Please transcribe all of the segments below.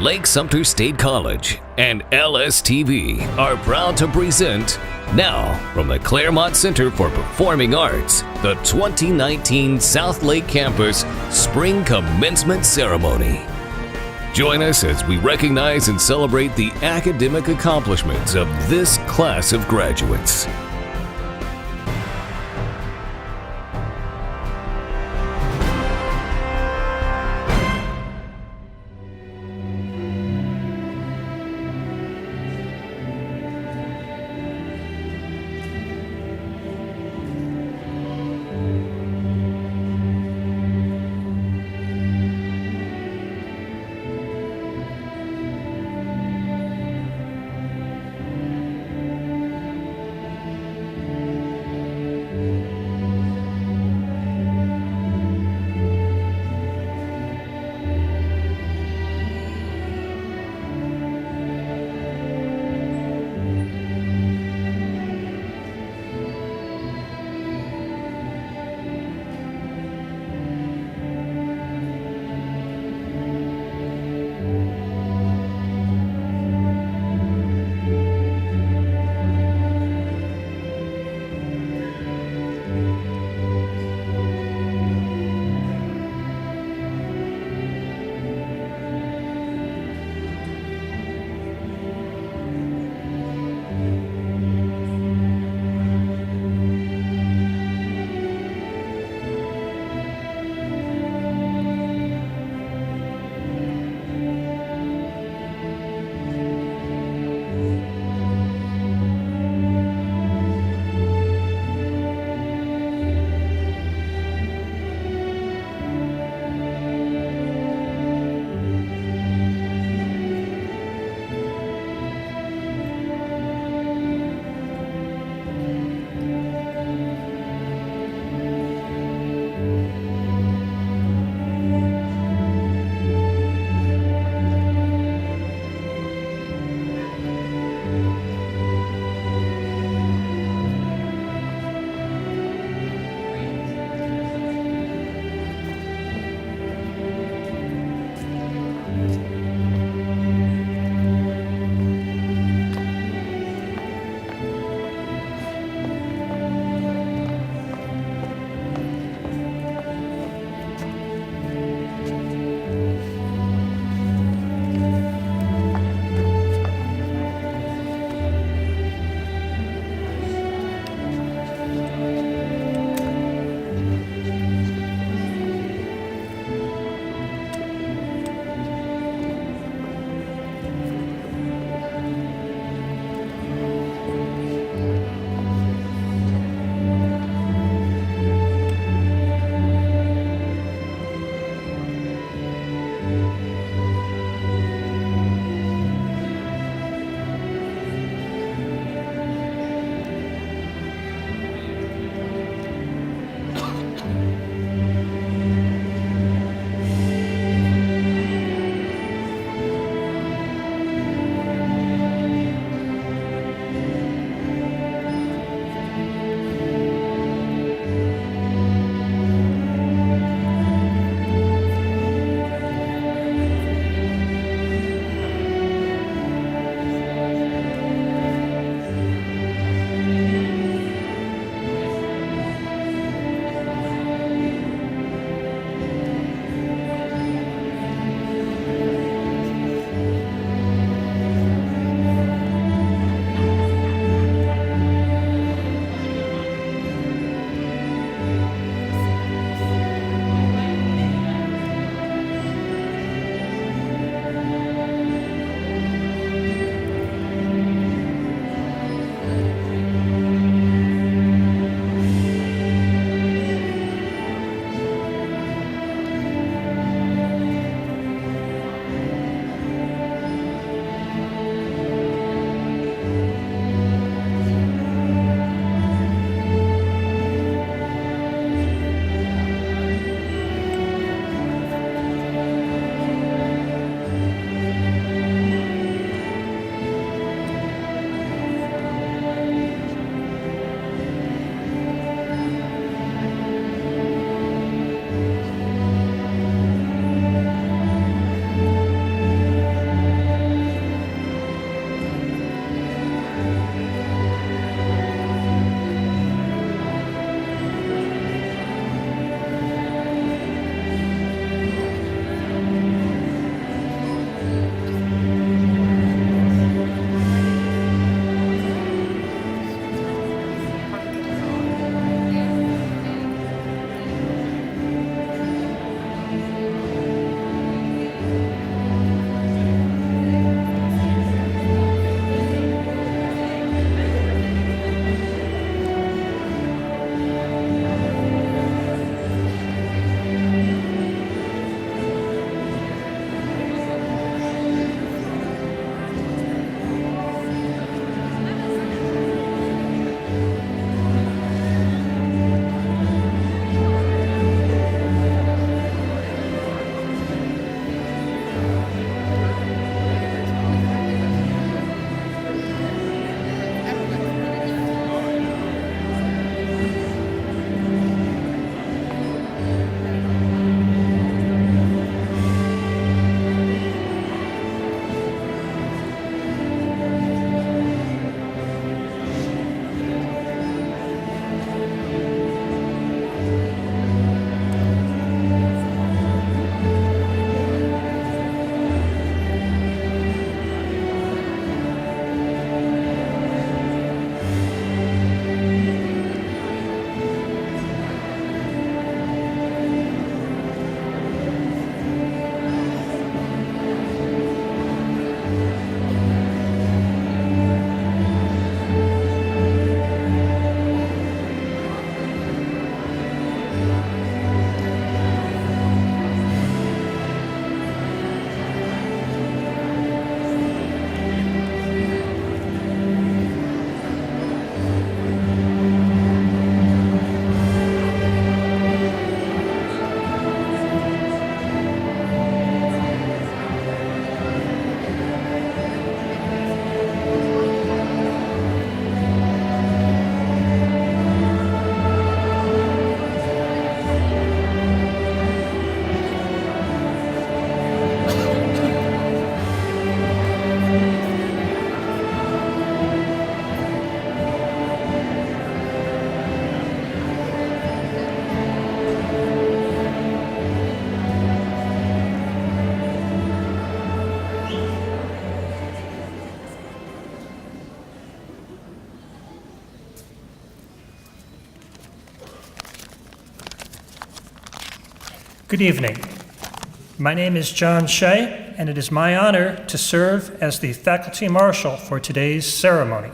Lake-Sumter State College and LSTV are proud to present, now from the Clermont Center for Performing Arts, the 2019 South Lake Campus Spring Commencement Ceremony. Join us as we recognize and celebrate the academic accomplishments of this class of graduates. Good evening. My name is John Shea, and it is my honor to serve as the Faculty Marshal for today's ceremony.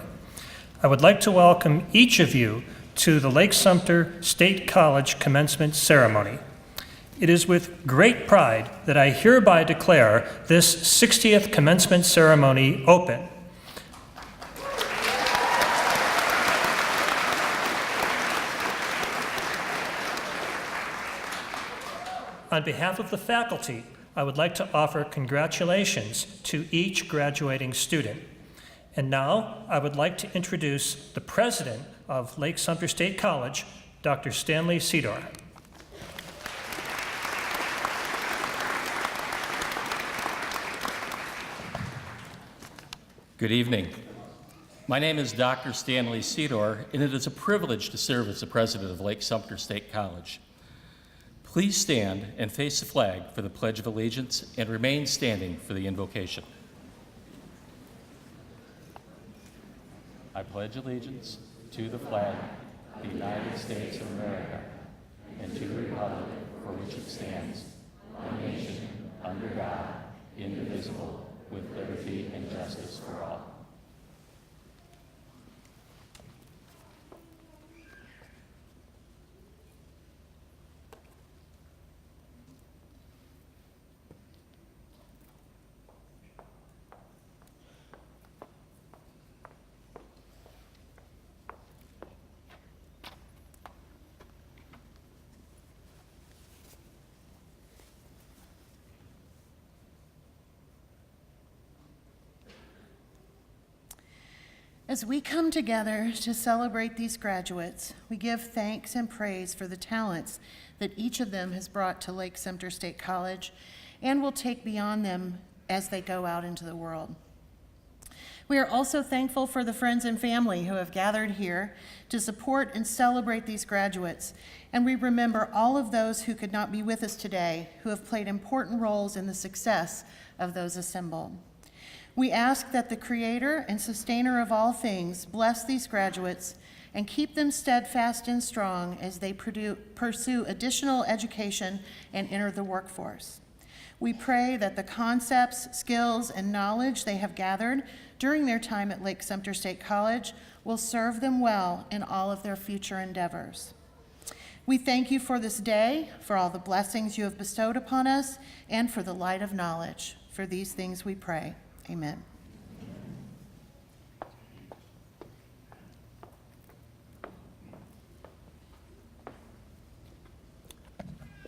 I would like to welcome each of you to the Lake-Sumter State College Commencement Ceremony. It is with great pride that I hereby declare this 60th Commencement Ceremony open. On behalf of the faculty, I would like to offer congratulations to each graduating student. And now, I would like to introduce the president of Lake-Sumter State College, Dr. Stanley Sedor. Good evening. My name is Dr. Stanley Sedor, and it is a privilege to serve as the president of Lake-Sumter State College. Please stand and face the flag for the Pledge of Allegiance and remain standing for the invocation. I pledge allegiance to the flag of the United States of America and to the republic for which it stands, one nation, under God, indivisible, with liberty and justice for all. As we come together to celebrate these graduates, we give thanks and praise for the talents that each of them has brought to Lake-Sumter State College and will take beyond them as they go out into the world. We are also thankful for the friends and family who have gathered here to support and celebrate these graduates, and we remember all of those who could not be with us today who have played important roles in the success of those assembled. We ask that the Creator and Sustainer of all things bless these graduates and keep them steadfast and strong as they pursue additional education and enter the workforce. We pray that the concepts, skills, and knowledge they have gathered during their time at Lake-Sumter State College will serve them well in all of their future endeavors. We thank you for this day, for all the blessings you have bestowed upon us, and for the light of knowledge. For these things we pray. Amen.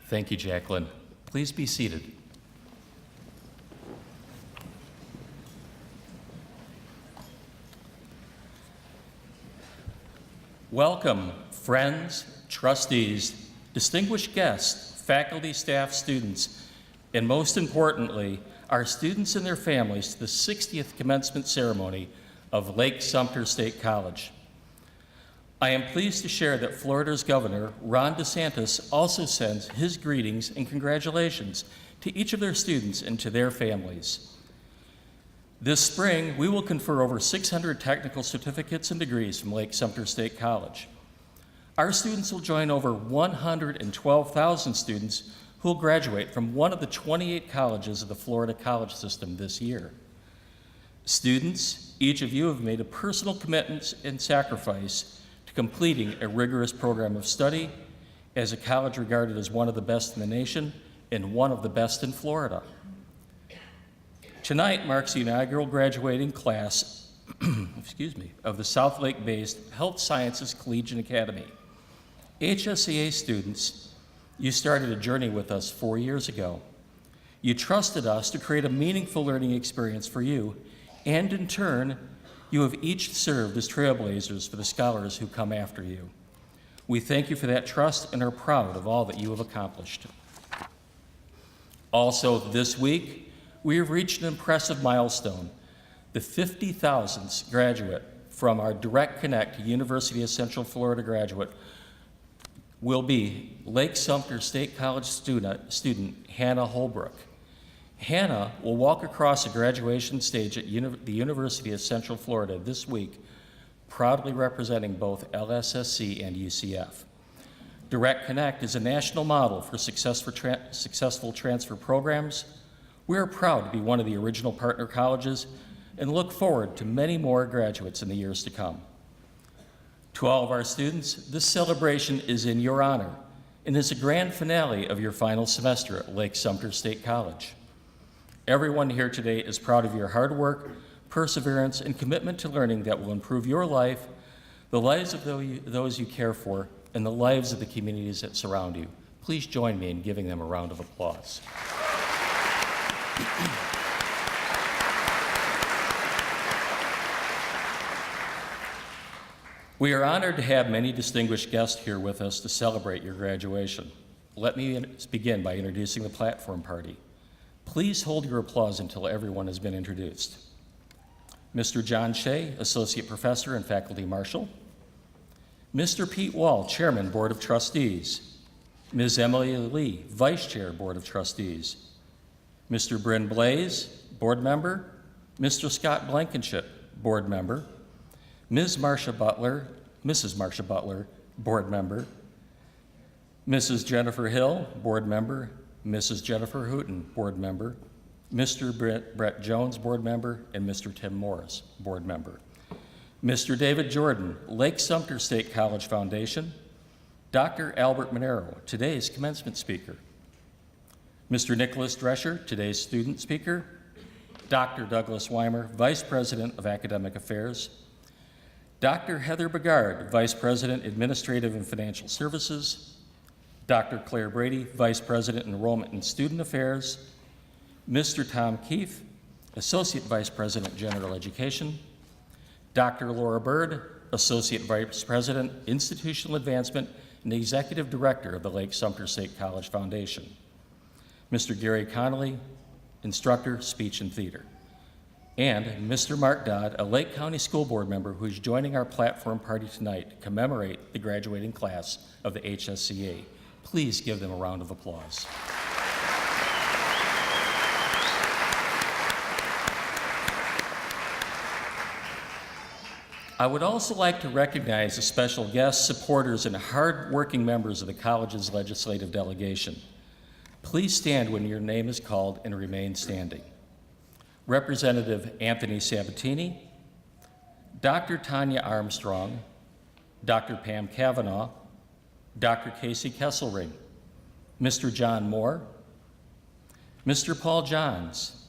Thank you, Jacqueline. Please be seated. Welcome, friends, trustees, distinguished guests, faculty, staff, students, and most importantly, our students and their families to the 60th Commencement Ceremony of Lake-Sumter State College. I am pleased to share that Florida's Governor, Ron DeSantis, also sends his greetings and congratulations to each of their students and to their families. This spring, we will confer over 600 technical certificates and degrees from Lake-Sumter State College. Our students will join over 112,000 students who will graduate from one of the 28 colleges of the Florida college system this year. Students, each of you have made a personal commitment and sacrifice to completing a rigorous program of study as a college regarded as one of the best in the nation and one of the best in Florida. Tonight marks the inaugural graduating class of the South Lake-based Health Sciences Collegiate Academy. HSCA students, you started a journey with us 4 years ago. You trusted us to create a meaningful learning experience for you, and in turn, you have each served as trailblazers for the scholars who come after you. We thank you for that trust and are proud of all that you have accomplished. Also, this week, we have reached an impressive milestone, the 50,000th graduate from our Direct Connect to University of Central Florida graduate will be Lake-Sumter State College student Hannah Holbrook. Hannah will walk across the graduation stage at the University of Central Florida this week, proudly representing both LSSC and UCF. Direct Connect is a national model for successful transfer programs. We are proud to be one of the original partner colleges and look forward to many more graduates in the years to come. To all of our students, this celebration is in your honor and is a grand finale of your final semester at Lake-Sumter State College. Everyone here today is proud of your hard work, perseverance, and commitment to learning that will improve your life, the lives of those you care for, and the lives of the communities that surround you. Please join me in giving them a round of applause. We are honored to have many distinguished guests here with us to celebrate your graduation. Let me begin by introducing the platform party. Please hold your applause until everyone has been introduced. Mr. John Shea, Associate Professor and Faculty Marshal. Mr. Pete Wall, Chairman, Board of Trustees. Ms. Emily Lee, Vice Chair, Board of Trustees. Mr. Bryn Blaze, Board Member. Mr. Scott Blankenship, Board Member. Mrs. Marcia Butler, Board Member. Mrs. Jennifer Hill, Board Member. Mrs. Jennifer Hooten, Board Member. Mr. Brett Jones, Board Member, and Mr. Tim Morris, Board Member. Mr. David Jordan, Lake-Sumter State College Foundation. Dr. Albert Manero, today's commencement speaker. Mr. Niklas Drexler, today's student speaker. Dr. Douglas Weimer, Vice President of Academic Affairs. Dr. Heather Begard, Vice President, Administrative and Financial Services. Dr. Claire Brady, Vice President, Enrollment and Student Affairs. Mr. Tom Keefe, Associate Vice President, General Education. Dr. Laura Bird, Associate Vice President, Institutional Advancement and Executive Director of the Lake-Sumter State College Foundation. Mr. Gary Connolly, Instructor, Speech and Theater. And Mr. Mark Dodd, a Lake County School Board member who is joining our platform party tonight to commemorate the graduating class of the HSCA. Please give them a round of applause. I would also like to recognize the special guests, supporters, and hard-working members of the college's legislative delegation. Please stand when your name is called and remain standing. Representative Anthony Sabatini, Dr. Tanya Armstrong, Dr. Pam Cavanaugh, Dr. Casey Kesselring, Mr. John Moore, Mr. Paul Johns,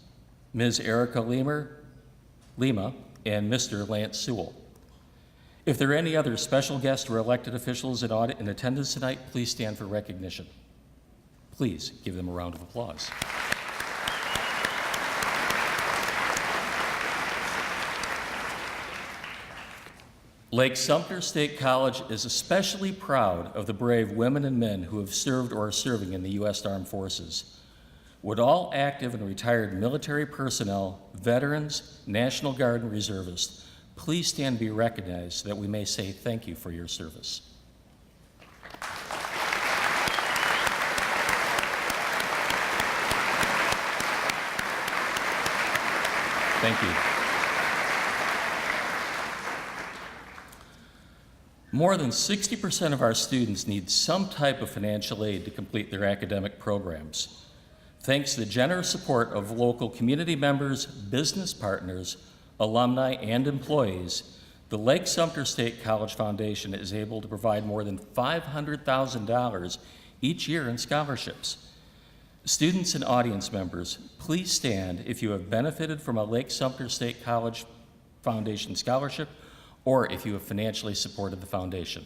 Ms. Erica Lima, and Mr. Lance Sewell. If there are any other special guests or elected officials in attendance tonight, please stand for recognition. Please give them a round of applause. Lake-Sumter State College is especially proud of the brave women and men who have served or are serving in the U.S. Armed Forces. Would all active and retired military personnel, veterans, National Guard, and reservists please stand and be recognized so that we may say thank you for your service. Thank you. More than 60% of our students need some type of financial aid to complete their academic programs. Thanks to the generous support of local community members, business partners, alumni, and employees, the Lake-Sumter State College Foundation is able to provide more than $500,000 each year in scholarships. Students and audience members, please stand if you have benefited from a Lake-Sumter State College Foundation scholarship or if you have financially supported the foundation.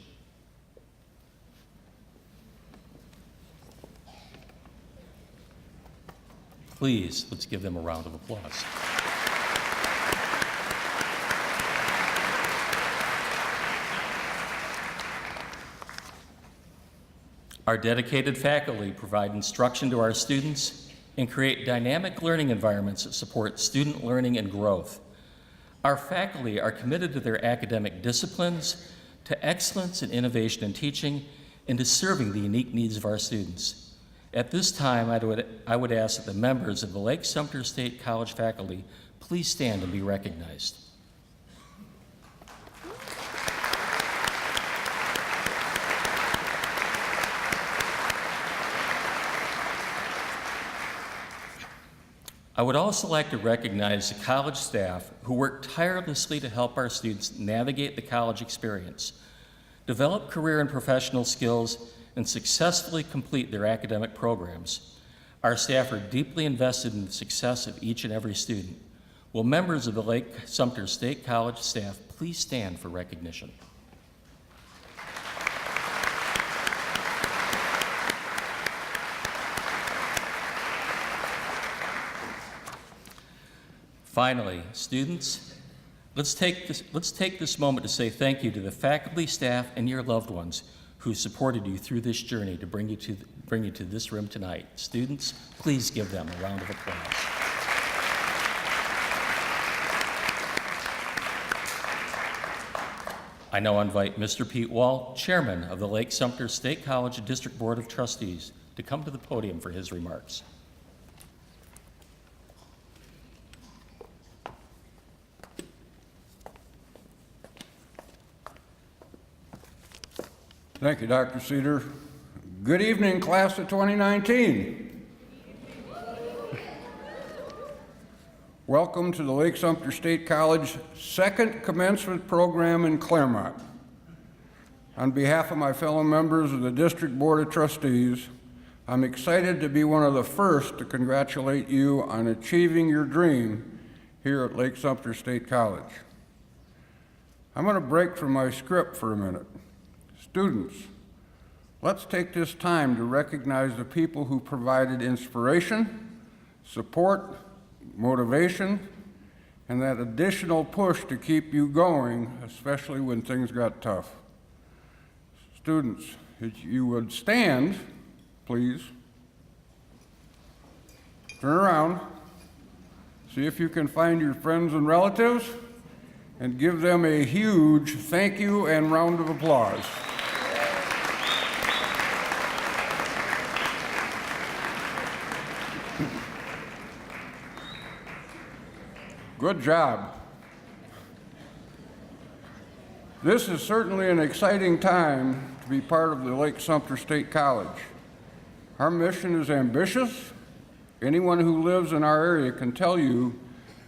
Please, let's give them a round of applause. Our dedicated faculty provide instruction to our students and create dynamic learning environments that support student learning and growth. Our faculty are committed to their academic disciplines, to excellence and innovation in teaching, and to serving the unique needs of our students. At this time, I would ask that the members of the Lake-Sumter State College faculty please stand and be recognized. I would also like to recognize the college staff who work tirelessly to help our students navigate the college experience, develop career and professional skills, and successfully complete their academic programs. Our staff are deeply invested in the success of each and every student. Will members of the Lake-Sumter State College staff please stand for recognition? Finally, students, let's take this moment to say thank you to the faculty, staff, and your loved ones who supported you through this journey to bring you to this room tonight. Students, please give them a round of applause. I now invite Mr. Pete Wall, Chairman of the Lake-Sumter State College District Board of Trustees, to come to the podium for his remarks. Thank you, Dr. Cedar. Good evening, class of 2019. Welcome to the Lake-Sumter State College second commencement program in Clermont. On behalf of my fellow members of the District Board of Trustees, I'm excited to be one of the first to congratulate you on achieving your dream here at Lake-Sumter State College. I'm going to break from my script for a minute. Students, let's take this time to recognize the people who provided inspiration, support, motivation, and that additional push to keep you going, especially when things got tough. Students, if you would stand, please. Turn around. See if you can find your friends and relatives and give them a huge thank you and round of applause. Good job. This is certainly an exciting time to be part of the Lake-Sumter State College. Our mission is ambitious. Anyone who lives in our area can tell you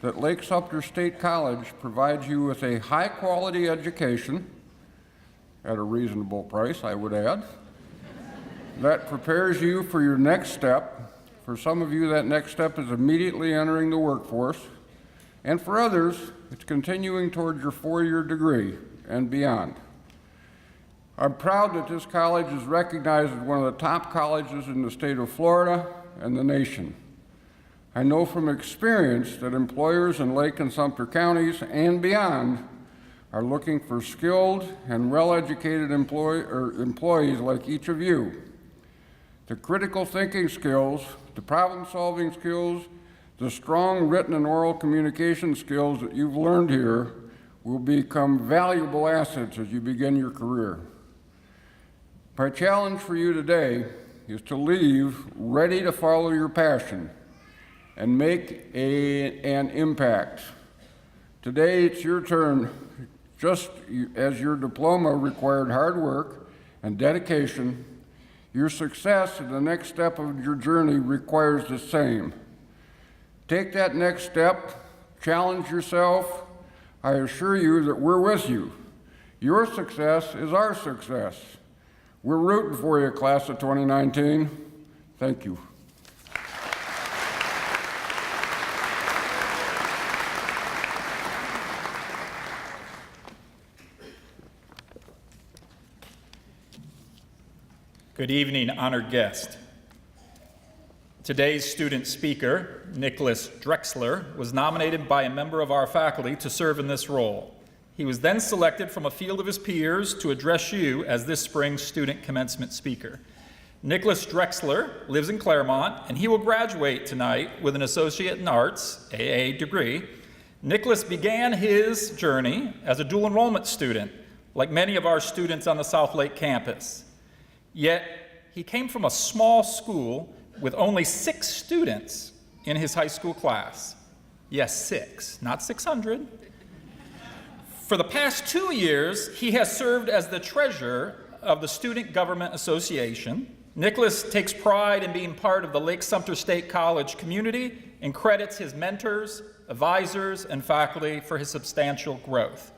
that Lake-Sumter State College provides you with a high-quality education, at a reasonable price, I would add, that prepares you for your next step. For some of you, that next step is immediately entering the workforce. And for others, it's continuing towards your four-year degree and beyond. I'm proud that this college is recognized as one of the top colleges in the state of Florida and the nation. I know from experience that employers in Lake and Sumter counties and beyond are looking for skilled and well-educated employees like each of you. The critical thinking skills, the problem-solving skills, the strong written and oral communication skills that you've learned here will become valuable assets as you begin your career. My challenge for you today is to leave ready to follow your passion and make an impact. Today it's your turn. Just as your diploma required hard work and dedication, your success in the next step of your journey requires the same. Take that next step, challenge yourself. I assure you that we're with you. Your success is our success. We're rooting for you, class of 2019. Thank you. Good evening, honored guest. Today's student speaker, Niklas Drexler, was nominated by a member of our faculty to serve in this role. He was then selected from a field of his peers to address you as this spring's student commencement speaker. Niklas Drexler lives in Clermont, and he will graduate tonight with an Associate in Arts, AA degree. Niklas began his journey as a dual enrollment student, like many of our students on the South Lake campus. Yet, he came from a small school with only 6 students in his high school class. Yes, 6, not 600. For the past 2 years, he has served as the treasurer of the Student Government Association. Niklas takes pride in being part of the Lake-Sumter State College community and credits his mentors, advisors, and faculty for his substantial growth.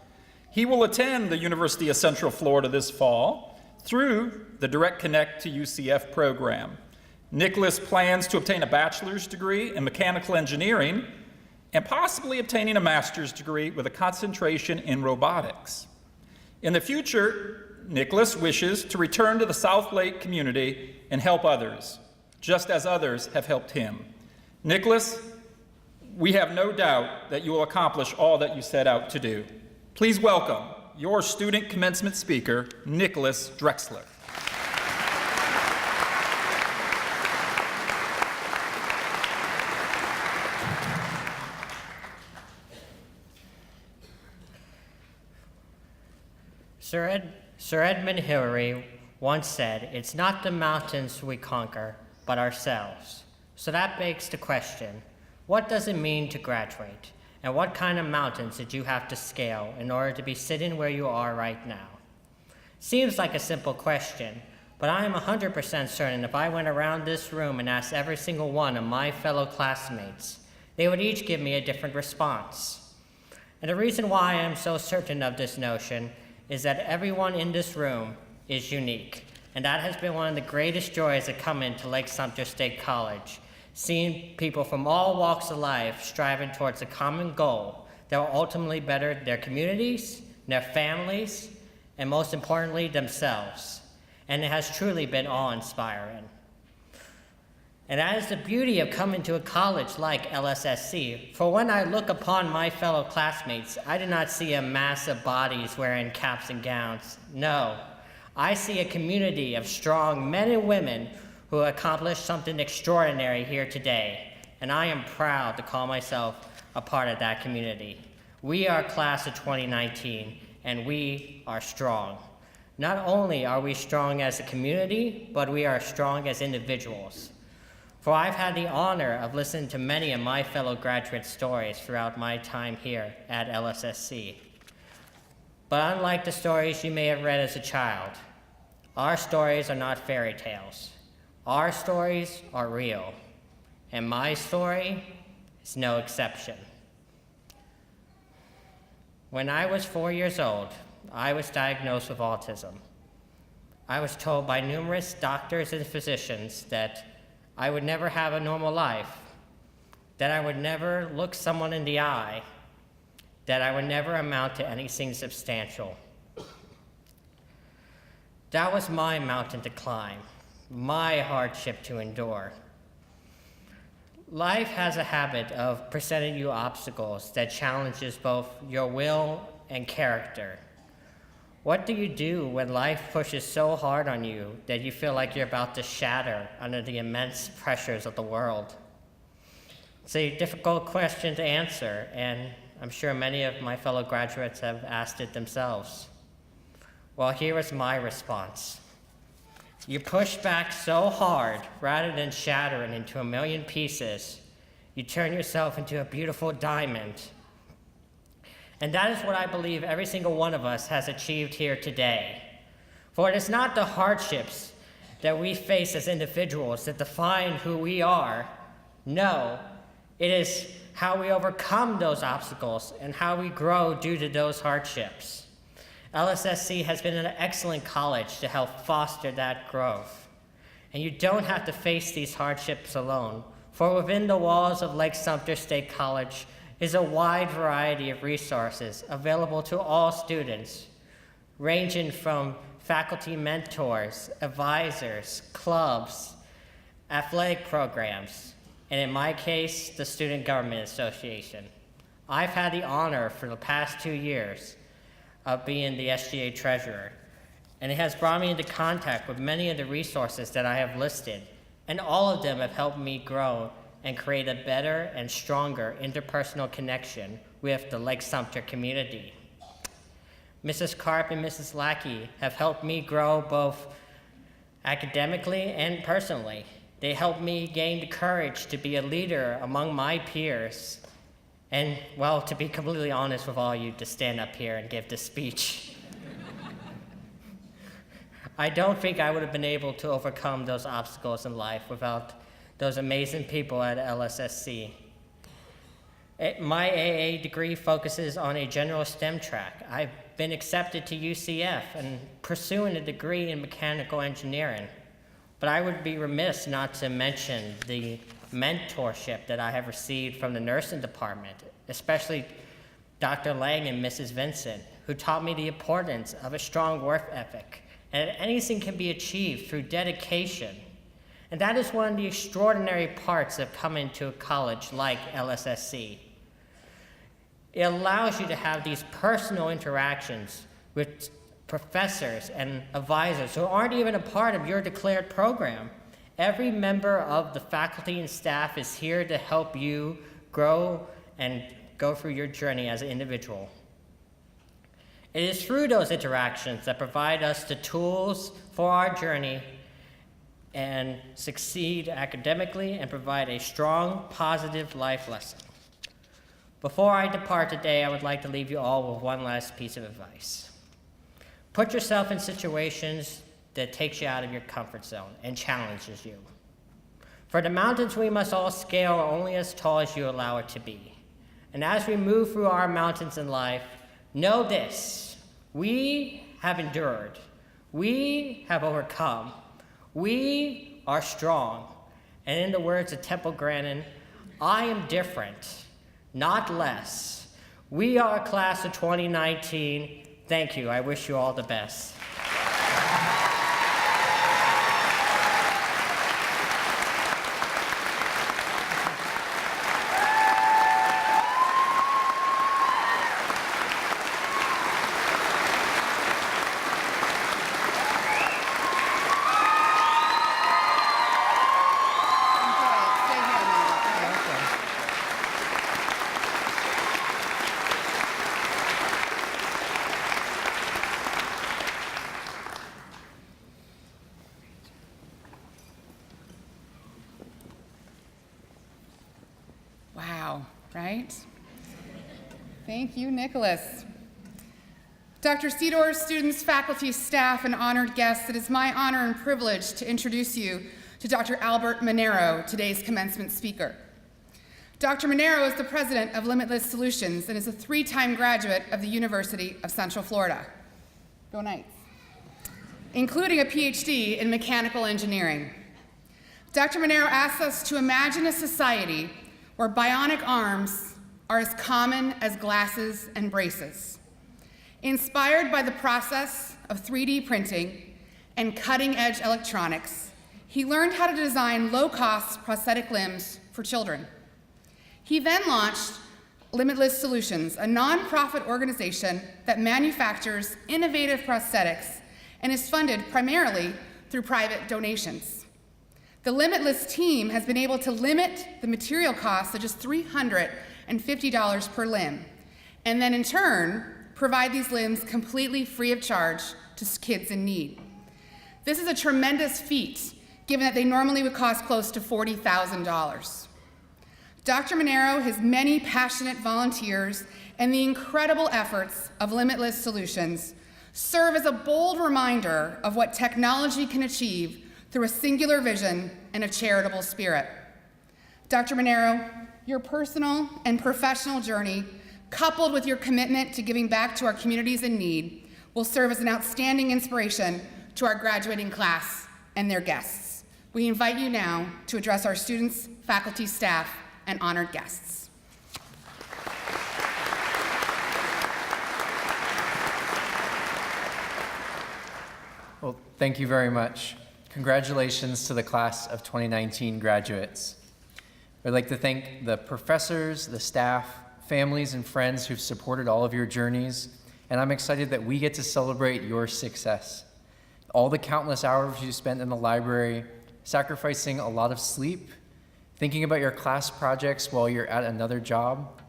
He will attend the University of Central Florida this fall through the Direct Connect to UCF program. Niklas plans to obtain a bachelor's degree in mechanical engineering and possibly obtaining a master's degree with a concentration in robotics. In the future, Niklas wishes to return to the South Lake community and help others, just as others have helped him. Niklas, we have no doubt that you will accomplish all that you set out to do. Please welcome your student commencement speaker, Niklas Drexler. Sir Edmund Hillary once said, "It's not the mountains we conquer, but ourselves." So that begs the question, what does it mean to graduate? And what kind of mountains did you have to scale in order to be sitting where you are right now? Seems like a simple question, but I am 100% certain if I went around this room and asked every single one of my fellow classmates, they would each give me a different response. And the reason why I am so certain of this notion is that everyone in this room is unique. And that has been one of the greatest joys of coming to Lake-Sumter State College, seeing people from all walks of life striving towards a common goal that will ultimately better their communities, their families, and most importantly, themselves. And it has truly been awe-inspiring. And that is the beauty of coming to a college like LSSC. For when I look upon my fellow classmates, I do not see a mass of bodies wearing caps and gowns. No, I see a community of strong men and women who accomplished something extraordinary here today. And I am proud to call myself a part of that community. We are class of 2019, and we are strong. Not only are we strong as a community, but we are strong as individuals. For I've had the honor of listening to many of my fellow graduate stories throughout my time here at LSSC. But unlike the stories you may have read as a child, our stories are not fairy tales. Our stories are real, and my story is no exception. When I was 4 years old, I was diagnosed with autism. I was told by numerous doctors and physicians that I would never have a normal life, that I would never look someone in the eye, that I would never amount to anything substantial. That was my mountain to climb, my hardship to endure. Life has a habit of presenting you obstacles that challenges both your will and character. What do you do when life pushes so hard on you that you feel like you're about to shatter under the immense pressures of the world? It's a difficult question to answer, and I'm sure many of my fellow graduates have asked it themselves. Well, here is my response. You push back so hard, rather than shattering into a million pieces, you turn yourself into a beautiful diamond. And that is what I believe every single one of us has achieved here today. For it is not the hardships that we face as individuals that define who we are. No, it is how we overcome those obstacles and how we grow due to those hardships. LSSC has been an excellent college to help foster that growth. And you don't have to face these hardships alone, for within the walls of Lake-Sumter State College is a wide variety of resources available to all students, ranging from faculty mentors, advisors, clubs, athletic programs, and in my case, the Student Government Association. I've had the honor for the past 2 years of being the SGA treasurer, and it has brought me into contact with many of the resources that I have listed, and all of them have helped me grow and create a better and stronger interpersonal connection with the Lake-Sumter community. Mrs. Karp and Mrs. Lackey have helped me grow both academically and personally. They helped me gain the courage to be a leader among my peers, and, well, to be completely honest with all you, to stand up here and give this speech. I don't think I would have been able to overcome those obstacles in life without those amazing people at LSSC. My AA degree focuses on a general STEM track. I've been accepted to UCF and pursuing a degree in mechanical engineering. But I would be remiss not to mention the mentorship that I have received from the nursing department, especially Dr. Lang and Mrs. Vincent, who taught me the importance of a strong work ethic, and that anything can be achieved through dedication. And that is one of the extraordinary parts of coming to a college like LSSC. It allows you to have these personal interactions with professors and advisors who aren't even a part of your declared program. Every member of the faculty and staff is here to help you grow and go through your journey as an individual. It is through those interactions that provide us the tools for our journey and succeed academically and provide a strong, positive life lesson. Before I depart today, I would like to leave you all with one last piece of advice. Put yourself in situations that takes you out of your comfort zone and challenges you. For the mountains we must all scale are only as tall as you allow it to be. And as we move through our mountains in life, know this: we have endured, we have overcome, we are strong. And in the words of Temple Grandin, I am different, not less. We are class of 2019. Thank you. I wish you all the best. Wow, right? Thank you, Niklas. Dr. Sedor, students, faculty, staff, and honored guests, it is my honor and privilege to introduce you to Dr. Albert Manero, today's commencement speaker. Dr. Manero is the president of Limitless Solutions and is a 3-time graduate of the University of Central Florida. Go Knights. Including a PhD in mechanical engineering. Dr. Manero asks us to imagine a society where bionic arms are as common as glasses and braces. Inspired by the process of 3D printing and cutting-edge electronics, he learned how to design low-cost prosthetic limbs for children. He then launched Limitless Solutions, a nonprofit organization that manufactures innovative prosthetics and is funded primarily through private donations. The Limitless team has been able to limit the material costs to just $350 per limb, and then in turn, provide these limbs completely free of charge to kids in need. This is a tremendous feat, given that they normally would cost close to $40,000. Dr. Manero, his many passionate volunteers, and the incredible efforts of Limitless Solutions serve as a bold reminder of what technology can achieve through a singular vision and a charitable spirit. Dr. Manero, your personal and professional journey, coupled with your commitment to giving back to our communities in need, will serve as an outstanding inspiration to our graduating class and their guests. We invite you now to address our students, faculty, staff, and honored guests. Well, thank you very much. Congratulations to the class of 2019 graduates. I'd like to thank the professors, the staff, families, and friends who've supported all of your journeys, and I'm excited that we get to celebrate your success. All the countless hours you spent in the library, sacrificing a lot of sleep, thinking about your class projects while you're at another job.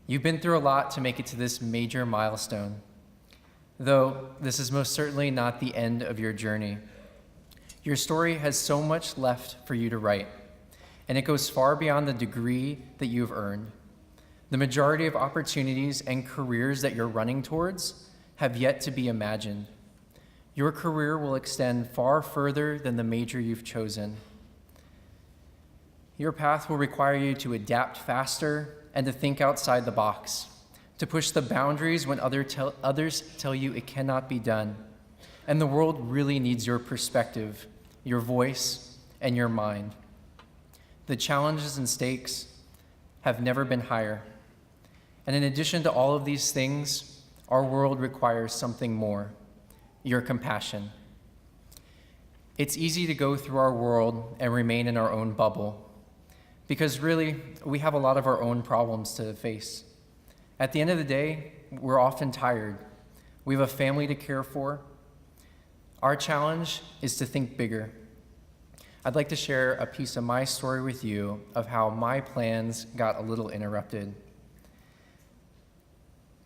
You've been through a lot to make it to this major milestone. Though this is most certainly not the end of your journey. Your story has so much left for you to write, and it goes far beyond the degree that you've earned. The majority of opportunities and careers that you're running towards have yet to be imagined. Your career will extend far further than the major you've chosen. Your path will require you to adapt faster, and to think outside the box, to push the boundaries when others tell you it cannot be done. And the world really needs your perspective, your voice, and your mind. The challenges and stakes have never been higher. And in addition to all of these things, our world requires something more, your compassion. It's easy to go through our world and remain in our own bubble, because really, we have a lot of our own problems to face. At the end of the day, we're often tired. We have a family to care for. Our challenge is to think bigger. I'd like to share a piece of my story with you of how my plans got a little interrupted.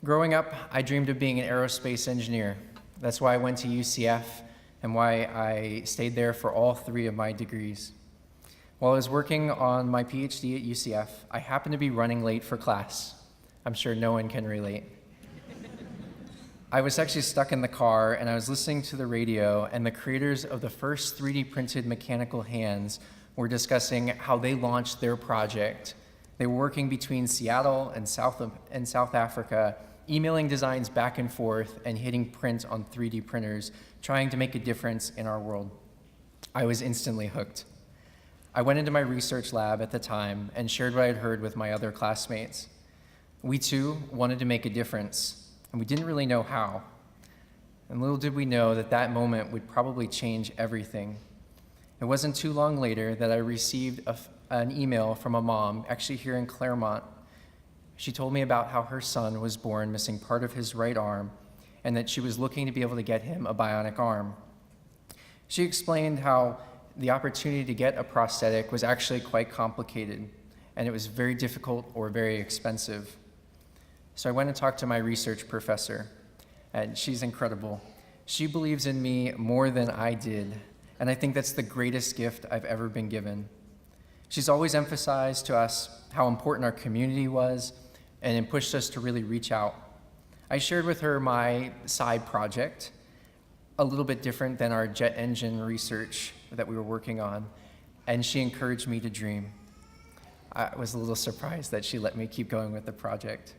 Growing up, I dreamed of being an aerospace engineer. That's why I went to UCF and why I stayed there for all 3 of my degrees. While I was working on my PhD at UCF, I happened to be running late for class. I'm sure no one can relate. I was actually stuck in the car and I was listening to the radio, and the creators of the first 3D printed mechanical hands were discussing how they launched their project. They were working between Seattle and South Africa, emailing designs back and forth and hitting print on 3D printers, trying to make a difference in our world. I was instantly hooked. I went into my research lab at the time and shared what I had heard with my other classmates. We too wanted to make a difference, and we didn't really know how. And little did we know that that moment would probably change everything. It wasn't too long later that I received an email from a mom, actually here in Clermont. She told me about how her son was born missing part of his right arm, and that she was looking to be able to get him a bionic arm. She explained how the opportunity to get a prosthetic was actually quite complicated, and it was very difficult or very expensive. So I went and talked to my research professor, and she's incredible. She believes in me more than I did, and I think that's the greatest gift I've ever been given. She's always emphasized to us how important our community was, and it pushed us to really reach out. I shared with her my side project, a little bit different than our jet engine research that we were working on, and she encouraged me to dream. I was a little surprised that she let me keep going with the project.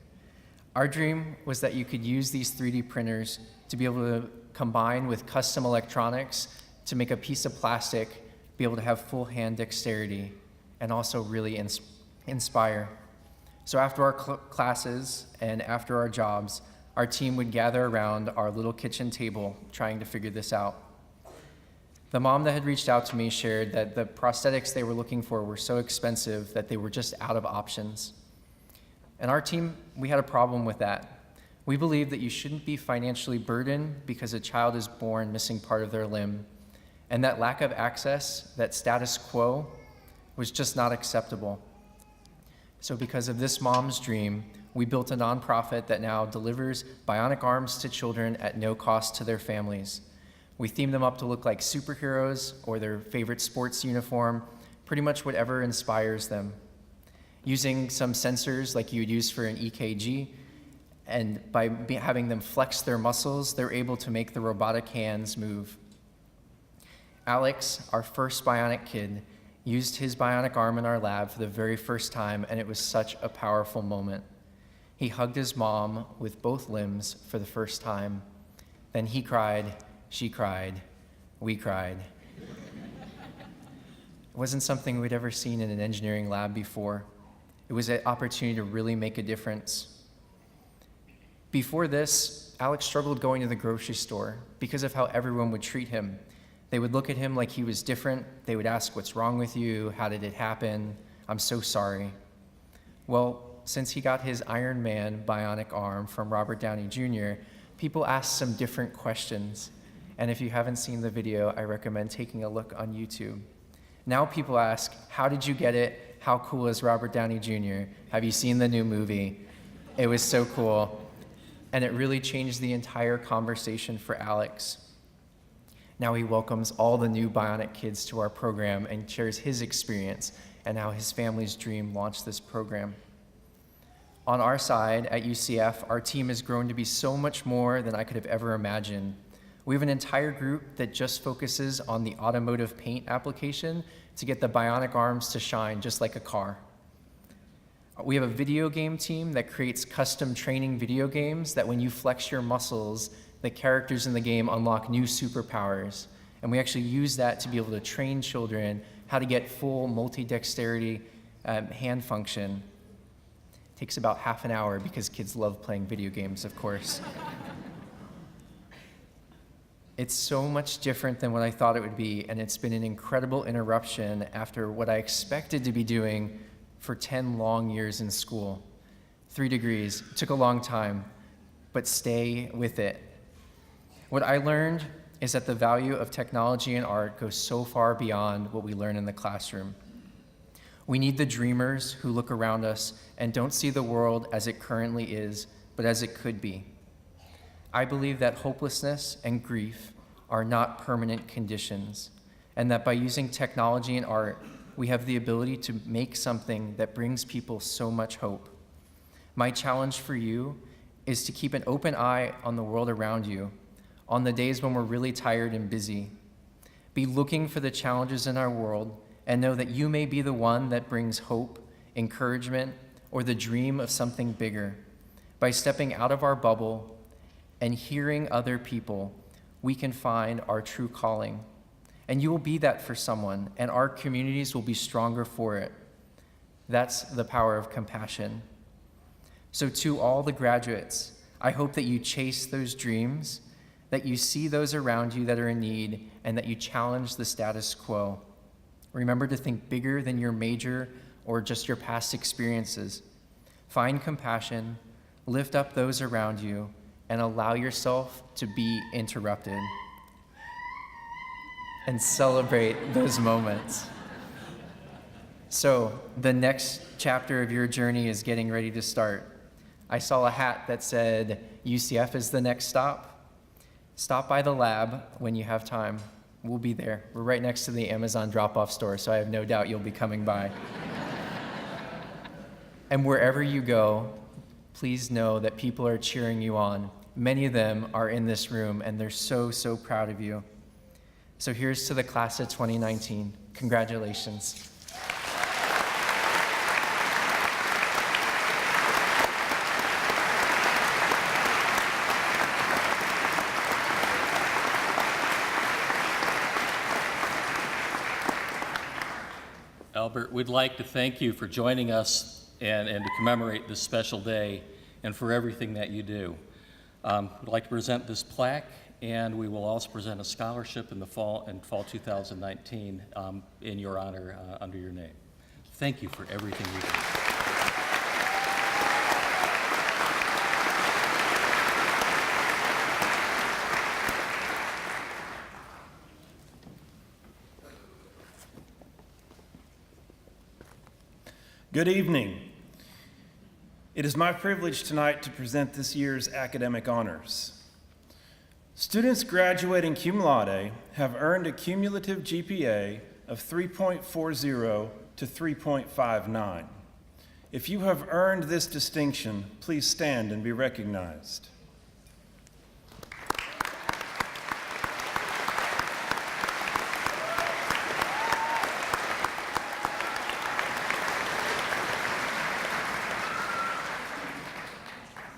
Our dream was that you could use these 3D printers to be able to combine with custom electronics to make a piece of plastic, be able to have full hand dexterity, and also really inspire. So after our classes and after our jobs, our team would gather around our little kitchen table trying to figure this out. The mom that had reached out to me shared that the prosthetics they were looking for were so expensive that they were just out of options. And our team, we had a problem with that. We believe that you shouldn't be financially burdened because a child is born missing part of their limb. And that lack of access, that status quo, was just not acceptable. So because of this mom's dream, we built a nonprofit that now delivers bionic arms to children at no cost to their families. We theme them up to look like superheroes or their favorite sports uniform, pretty much whatever inspires them. Using some sensors like you would use for an EKG, and by having them flex their muscles, they're able to make the robotic hands move. Alex, our first bionic kid, used his bionic arm in our lab for the very first time, and it was such a powerful moment. He hugged his mom with both limbs for the first time. Then he cried, she cried, we cried. It wasn't something we'd ever seen in an engineering lab before. It was an opportunity to really make a difference. Before this, Alex struggled going to the grocery store because of how everyone would treat him. They would look at him like he was different. They would ask, "What's wrong with you? How did it happen? I'm so sorry." Well, since he got his Iron Man bionic arm from Robert Downey Jr., people asked some different questions. And if you haven't seen the video, I recommend taking a look on YouTube. Now people ask, "How did you get it? How cool is Robert Downey Jr.? Have you seen the new movie?" It was so cool. And it really changed the entire conversation for Alex. Now he welcomes all the new bionic kids to our program and shares his experience and how his family's dream launched this program. On our side at UCF, our team has grown to be so much more than I could have ever imagined. We have an entire group that just focuses on the automotive paint application to get the bionic arms to shine just like a car. We have a video game team that creates custom training video games that when you flex your muscles, the characters in the game unlock new superpowers. And we actually use that to be able to train children how to get full multi-dexterity hand function. It takes about half an hour because kids love playing video games, of course. It's so much different than what I thought it would be, and it's been an incredible interruption after what I expected to be doing for 10 long years in school. 3 degrees, took a long time, but stay with it. What I learned is that the value of technology and art goes so far beyond what we learn in the classroom. We need the dreamers who look around us and don't see the world as it currently is, but as it could be. I believe that hopelessness and grief are not permanent conditions, and that by using technology and art, we have the ability to make something that brings people so much hope. My challenge for you is to keep an open eye on the world around you, on the days when we're really tired and busy. Be looking for the challenges in our world and know that you may be the one that brings hope, encouragement, or the dream of something bigger. By stepping out of our bubble and hearing other people, we can find our true calling. And you will be that for someone, and our communities will be stronger for it. That's the power of compassion. So to all the graduates, I hope that you chase those dreams, that you see those around you that are in need, and that you challenge the status quo. Remember to think bigger than your major or just your past experiences. Find compassion, lift up those around you, and allow yourself to be interrupted. And celebrate those moments. So, the next chapter of your journey is getting ready to start. I saw a hat that said, UCF is the next stop. Stop by the lab when you have time. We'll be there. We're right next to the Amazon drop-off store, so I have no doubt you'll be coming by. And wherever you go, please know that people are cheering you on. Many of them are in this room, and they're so, so proud of you. So here's to the class of 2019. Congratulations. Albert, we'd like to thank you for joining us and to commemorate this special day and for everything that you do. We'd like to present this plaque, and we will also present a scholarship in fall 2019 in your honor under your name. Thank you for everything you do. Good evening. It is my privilege tonight to present this year's academic honors. Students graduating cum laude have earned a cumulative GPA of 3.40 to 3.59. If you have earned this distinction, please stand and be recognized.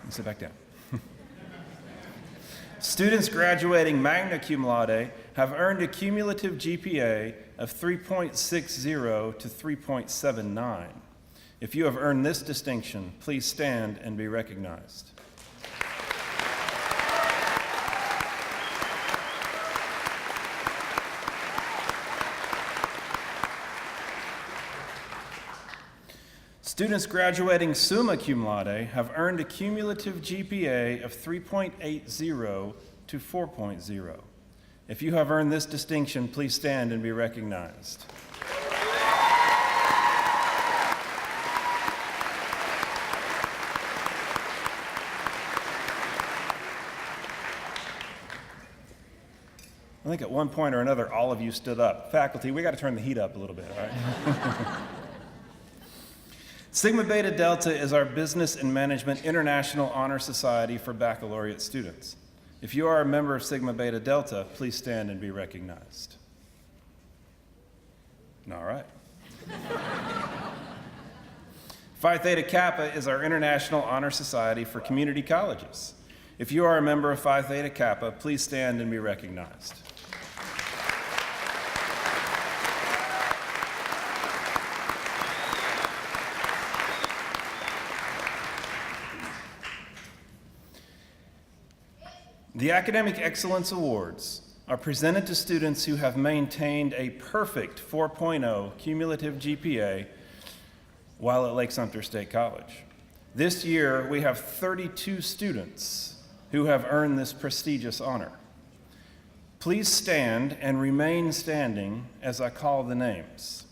Sit back down. Students graduating magna cum laude have earned a cumulative GPA of 3.60 to 3.79. If you have earned this distinction, please stand and be recognized. Students graduating summa cum laude have earned a cumulative GPA of 3.80 to 4.0. If you have earned this distinction, please stand and be recognized. I think at one point or another, all of you stood up. Faculty, we got to turn the heat up a little bit, all right? Sigma Beta Delta is our Business and Management International Honor Society for baccalaureate students. If you are a member of Sigma Beta Delta, please stand and be recognized. All right. Phi Theta Kappa is our international honor society for community colleges. If you are a member of Phi Theta Kappa, please stand and be recognized. The Academic Excellence Awards are presented to students who have maintained a perfect 4.0 cumulative GPA while at Lake-Sumter State College. This year, we have 32 students who have earned this prestigious honor. Please stand and remain standing as I call the names.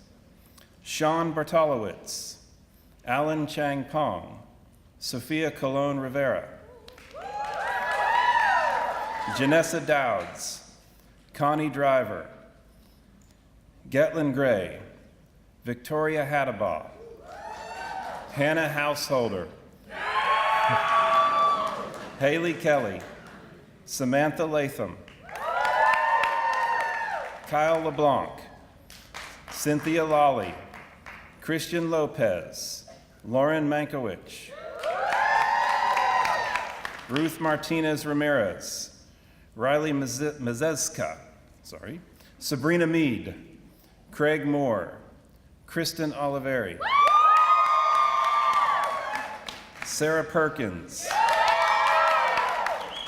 Sean Bartolowitz, Alan Chang Pong, Sophia Colon Rivera, Janessa Dowds, Connie Driver, Getlin Gray, Victoria Hattabaugh, Hannah Householder, Haley Kelly, Samantha Latham, Kyle LeBlanc, Cynthia Lawley, Christian Lopez, Lauren Mankiewicz, Ruth Martinez Ramirez, Riley Mazezka, Sabrina Mead, Craig Moore, Kristen Oliveri, Sarah Perkins,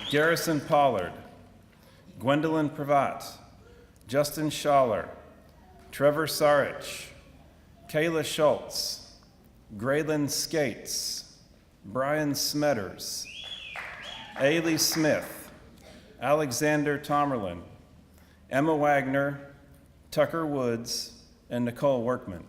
Garrison Pollard, Gwendolyn Pravat, Justin Schaller, Trevor Sarich, Kayla Schultz, Graylin Skates, Brian Smetters, Ailey Smith, Alexander Tomerlin, Emma Wagner, Tucker Woods, and Nicole Workman.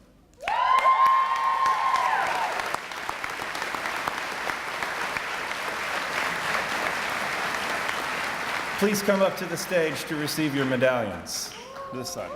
Please come up to the stage to receive your medallions. This side.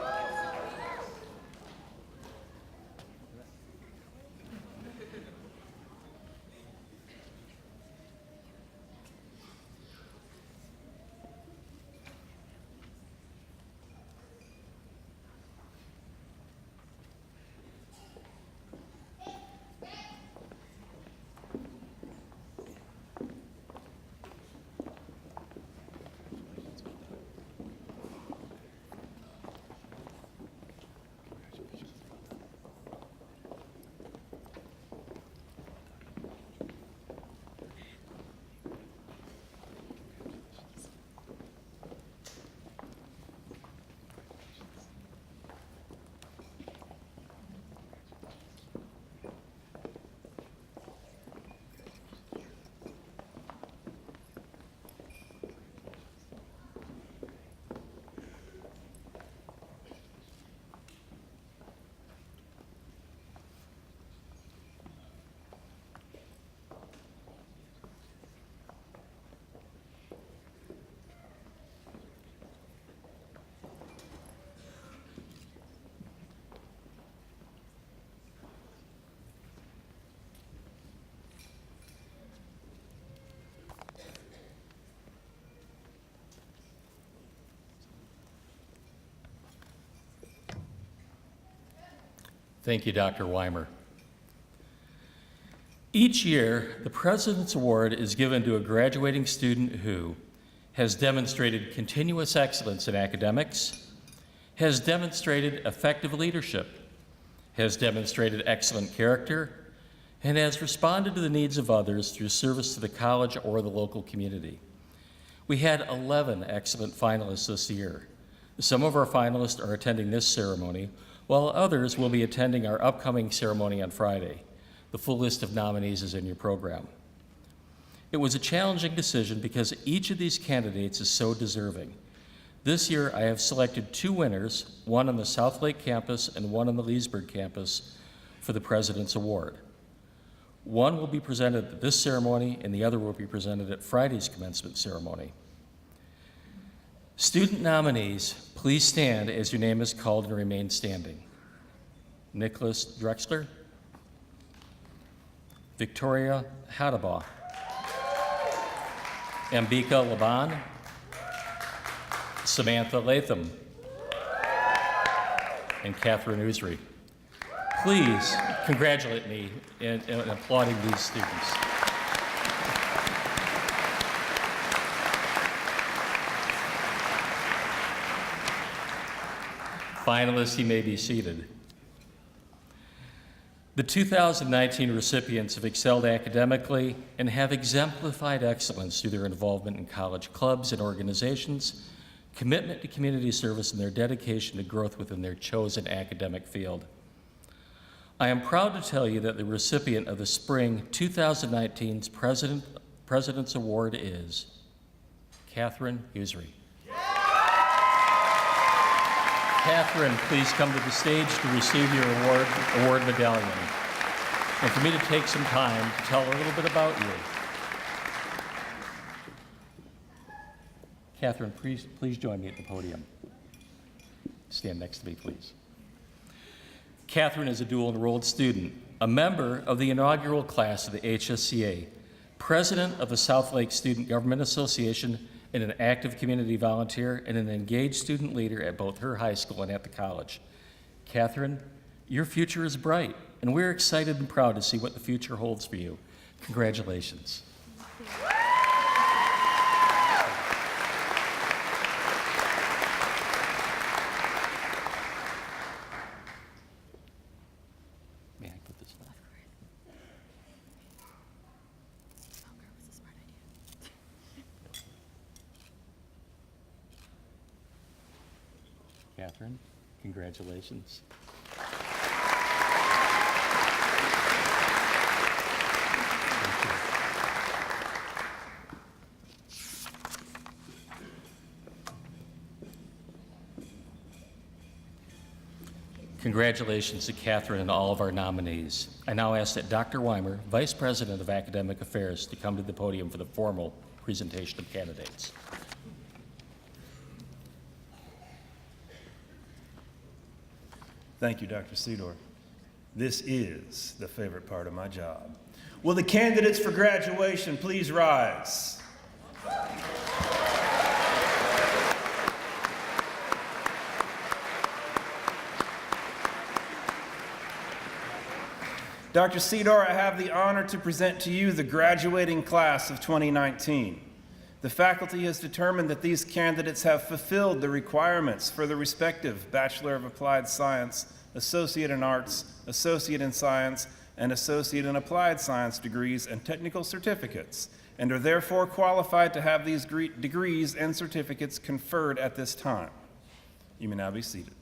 Thank you, Dr. Weimer. Each year, the President's Award is given to a graduating student who has demonstrated continuous excellence in academics, has demonstrated effective leadership, has demonstrated excellent character, and has responded to the needs of others through service to the college or the local community. We had 11 excellent finalists this year. Some of our finalists are attending this ceremony, while others will be attending our upcoming ceremony on Friday. The full list of nominees is in your program. It was a challenging decision because each of these candidates is so deserving. This year, I have selected 2 winners, one on the South Lake campus and one on the Leesburg campus, for the President's Award. One will be presented at this ceremony, and the other will be presented at Friday's commencement ceremony. Student nominees, please stand as your name is called and remain standing. Niklas Drexler, Victoria Hattabaugh, Ambika Laban, Samantha Latham, and Catherine Isre. Please congratulate me in applauding these students. Finalists, you may be seated. The 2019 recipients have excelled academically and have exemplified excellence through their involvement in college clubs and organizations, commitment to community service, and their dedication to growth within their chosen academic field. I am proud to tell you that the recipient of the Spring 2019's President's Award is Catherine Isre. Catherine, please come to the stage to receive your award medallion. And for me to take some time to tell a little bit about you. Catherine, please join me at the podium. Stand next to me, please. Catherine is a dual-enrolled student, a member of the inaugural class of the HSCA, president of the South Lake Student Government Association, and an active community volunteer and an engaged student leader at both her high school and at the college. Catherine, your future is bright, and we're excited and proud to see what the future holds for you. Congratulations. May I put this on? Catherine, congratulations. Congratulations to Catherine and all of our nominees. I now ask that Dr. Weimer, Vice President of Academic Affairs, to come to the podium for the formal presentation of candidates. Thank you, Dr. Sedor. This is the favorite part of my job. Will the candidates for graduation please rise? Dr. Sedor, I have the honor to present to you the graduating class of 2019. The faculty has determined that these candidates have fulfilled the requirements for the respective Bachelor of Applied Science, Associate in Arts, Associate in Science, and Associate in Applied Science degrees and technical certificates, and are therefore qualified to have these degrees and certificates conferred at this time. You may now be seated.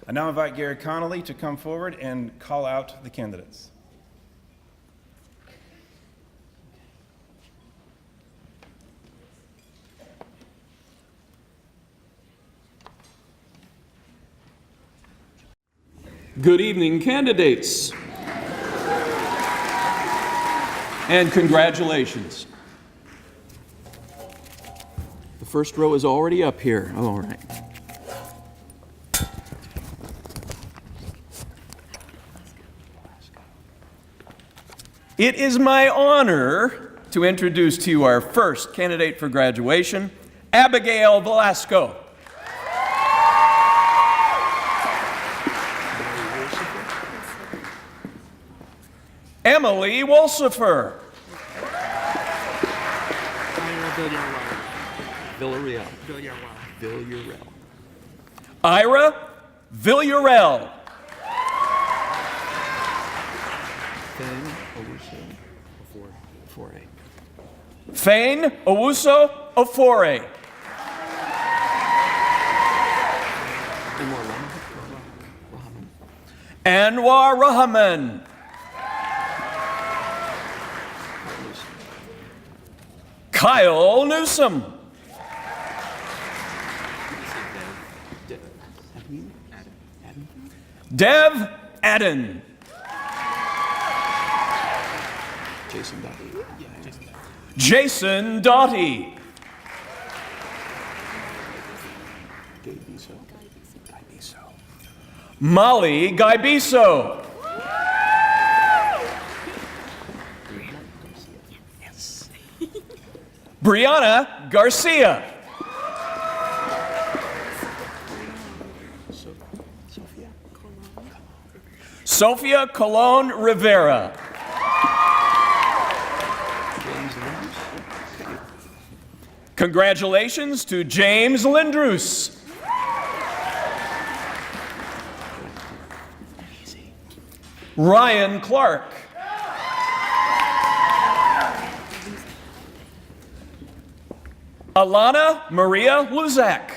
I now invite Gary Connolly to come forward and call out the candidates. Good evening, candidates. And congratulations. The first row is already up here. All right. It is my honor to introduce to you our first candidate for graduation, Abigail Velasco. Emily Wolsifer. Villarreal. Isre Villarreal. Fain Owusu Ofore. Anwar Rahman. Kyle Newsom. Dev Adden. Jason Doughty. Molly Gaibiso. Brianna Garcia. Sophia Colon Rivera. Congratulations to James Lindrus. Ryan Clark. Alana Maria Luzak.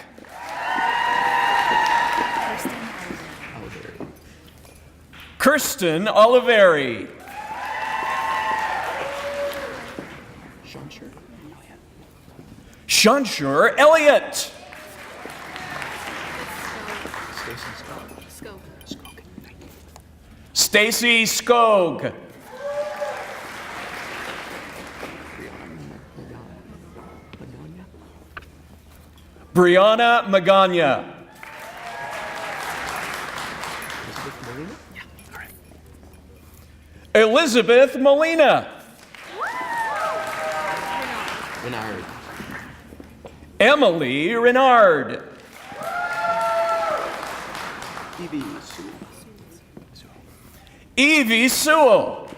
Kirsten Oliveri. Shanshur Elliott. Stacy Skog. Brianna Magana. Elizabeth Molina. Emily Renard. Evie Sewell.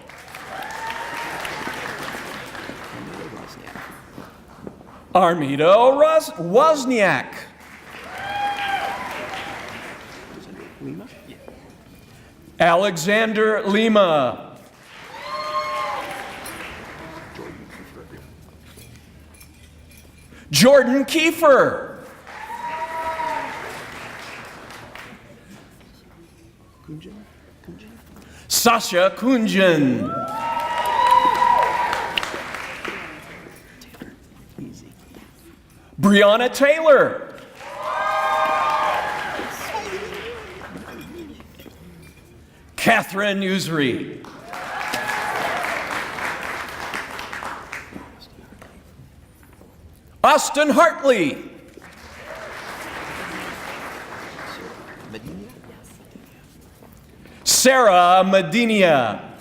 Armido Wozniak. Alexander Lima. Jordan Kiefer. Sasha Kunjan. Brianna Taylor. Catherine Usry. Austin Hartley. Sarah Medina.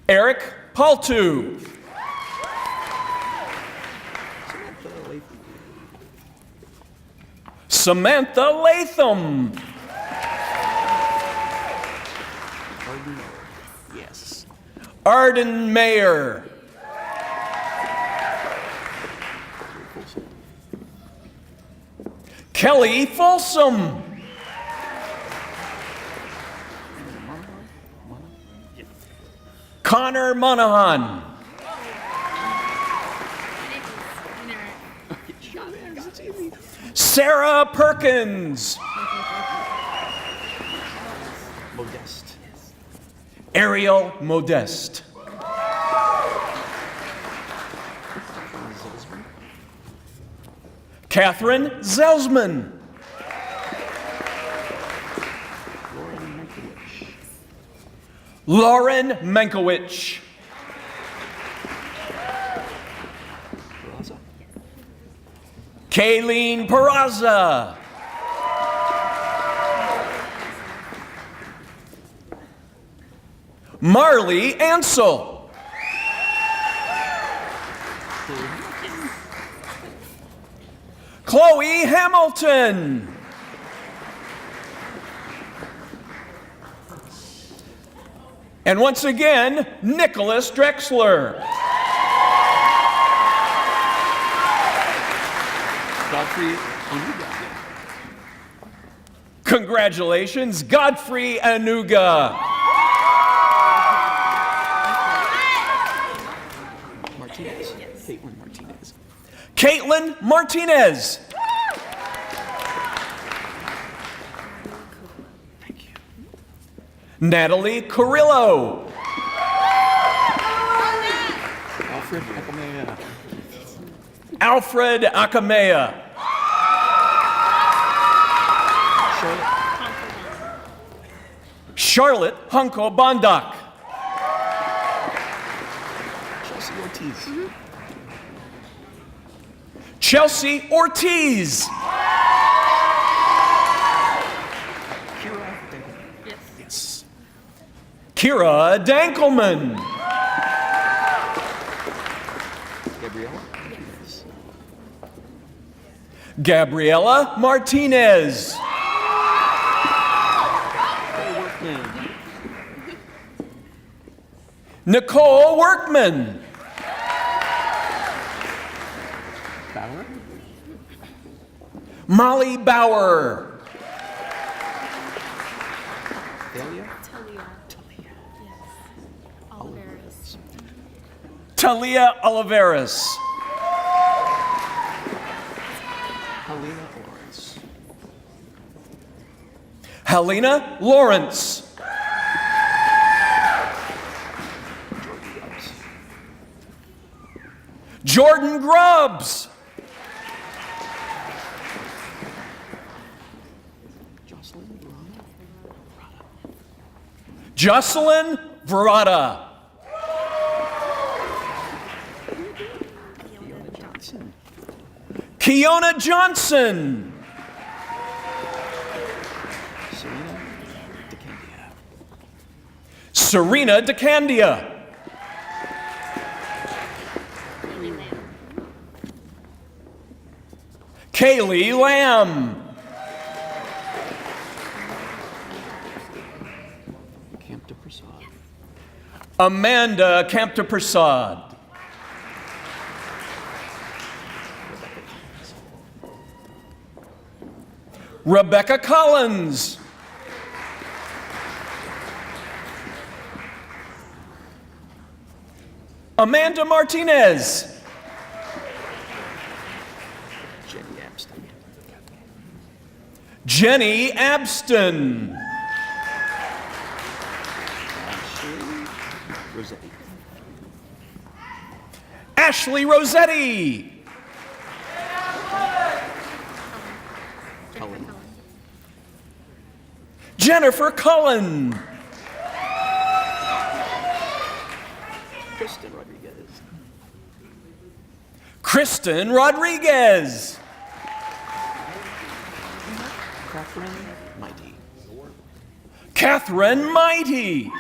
Eric Paltu. Samantha Latham. Arden Mayer. Kelly Folsom. Connor Monahan. Sarah Perkins. Ariel Modeste. Catherine Zelsman. Lauren Mankiewicz. Kayleen Peraza. Marley Ansel. Chloe Hamilton. And once again, Niklas Drexler. Congratulations, Godfrey Anuga. Caitlin Martinez. Natalie Carrillo. Alfred Akamea. Charlotte Hunko Bondoc. Chelsea Ortiz. Yes. Kira Dankelman. Gabriela Martinez. Nicole Workman. Molly Bauer. Talia Oliveras. Helena Lawrence. Jordan Grubbs. Jocelyn Verada. Kiona Johnson. Serena DeCandia. Kaylee Lamb. Amanda Campta-Prasad. Rebecca Collins. Amanda Martinez. Jenny Abston. Ashley Rossetti. Jennifer Cullen. Kristen Rodriguez. Catherine Mighty.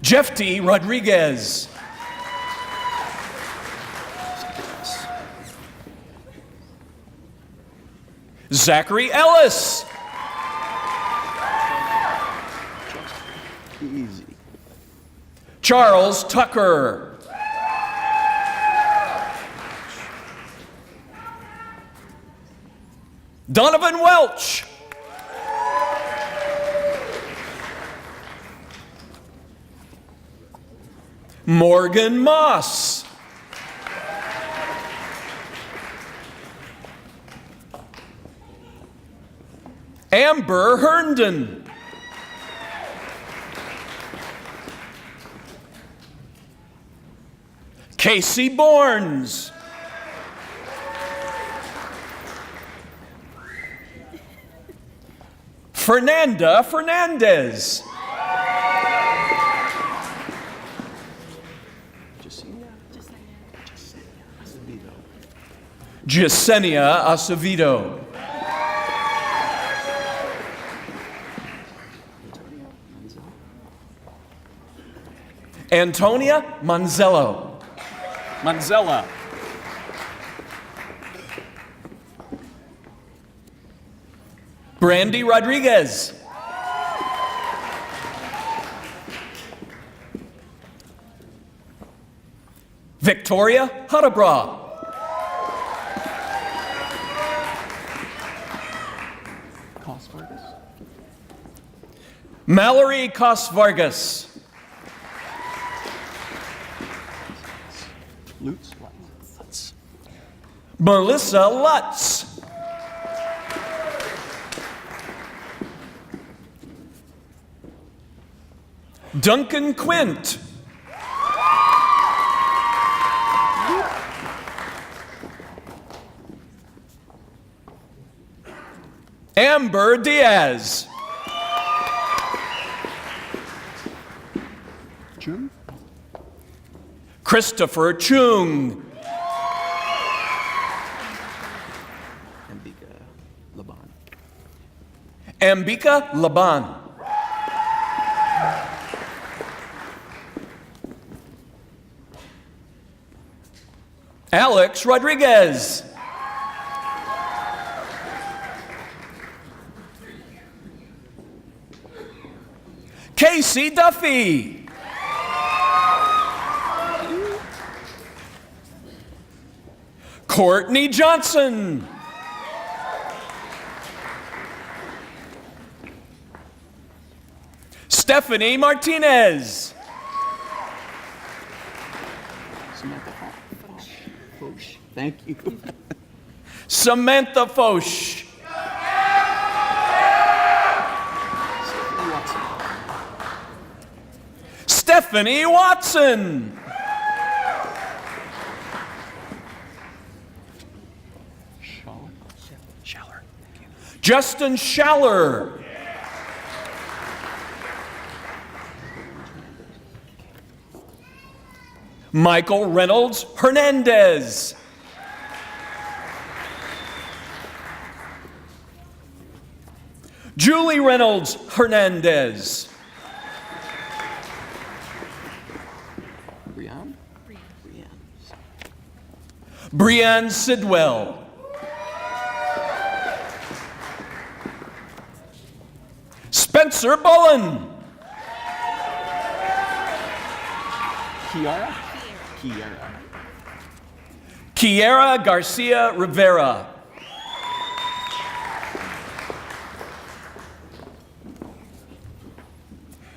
Jeff D. Rodriguez. Zachary Ellis. Charles Tucker. Donovan Welch. Morgan Moss. Amber Herndon. Casey Borns. Fernanda Fernandez. Jasenia Acevedo. Antonia Manzello. Manzella. Brandy Rodriguez. Victoria Hudabra. Mallory Cos Vargas. Melissa Lutz. Duncan Quint. Amber Diaz. Christopher Chung. Ambika Laban. Alex Rodriguez. Casey Duffy. Courtney Johnson. Stephanie Martinez. Thank you. Samantha Foch. Stephanie Watson. Justin Schaller. Michael Reynolds Hernandez. Julie Reynolds Hernandez. Brianne Sidwell. Spencer Bullen. Kiara Garcia Rivera.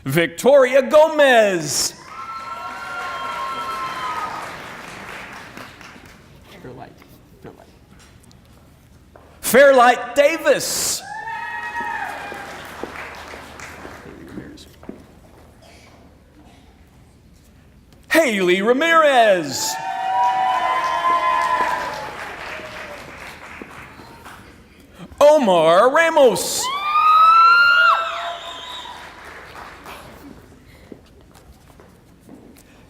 Victoria Gomez. Fairlight Davis. Haley Ramirez. Omar Ramos.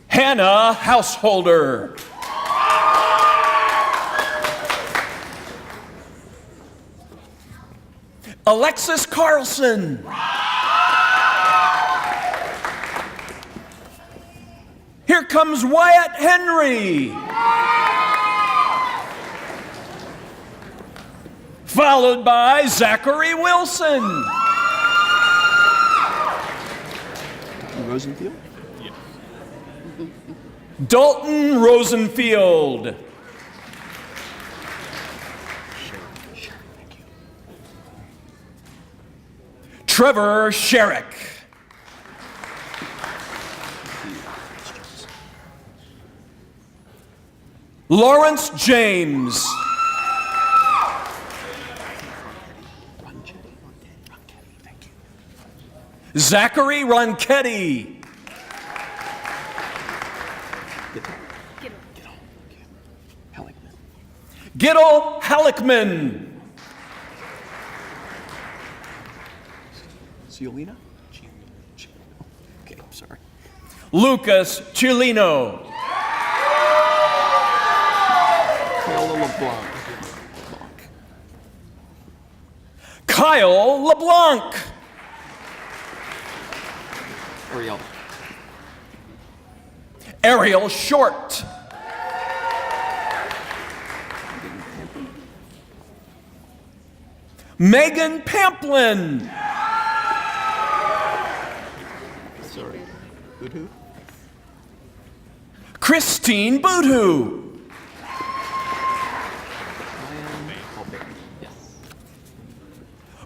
Hannah Householder. Alexis Carlson. Here comes Wyatt Henry. Followed by Zachary Wilson. Rosenfield? Yeah. Dalton Rosenfield. Trevor Sherrick. Lawrence James. Zachary Ronchetti. Gittle Halleckman. Ciolina? Okay, sorry. Lucas Chilino. Kyle LeBlanc. Ariel Short. Megan Pamplin. Sorry. Boothu? Christine Boothu.